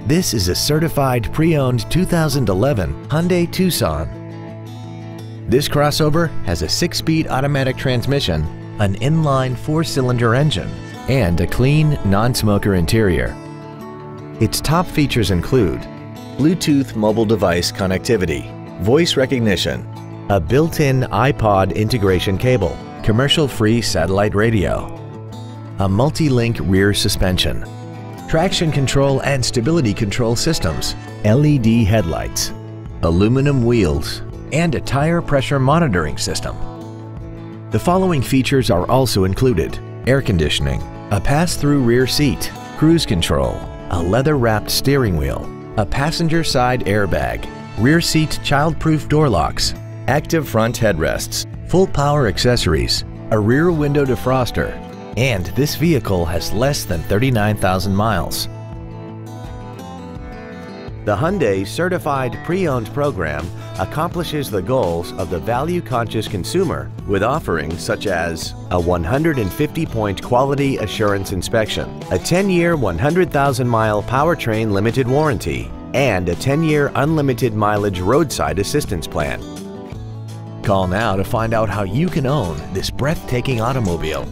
This is a certified pre-owned 2011 Hyundai Tucson. This crossover has a 6-speed automatic transmission, an inline 4-cylinder engine, and a clean, non-smoker interior. Its top features include Bluetooth mobile device connectivity, voice recognition, a built-in iPod integration cable, commercial-free satellite radio, a multi-link rear suspension, traction control and stability control systems, LED headlights, aluminum wheels, and a tire pressure monitoring system. The following features are also included: air conditioning, a pass-through rear seat, cruise control, a leather-wrapped steering wheel, a passenger side airbag, rear seat child-proof door locks, active front headrests, full power accessories, a rear window defroster, and this vehicle has less than 39,000 miles. The Hyundai Certified Pre-Owned program accomplishes the goals of the value-conscious consumer with offerings such as a 150-point quality assurance inspection, a 10-year 100,000-mile powertrain limited warranty, and a 10-year unlimited mileage roadside assistance plan. Call now to find out how you can own this breathtaking automobile.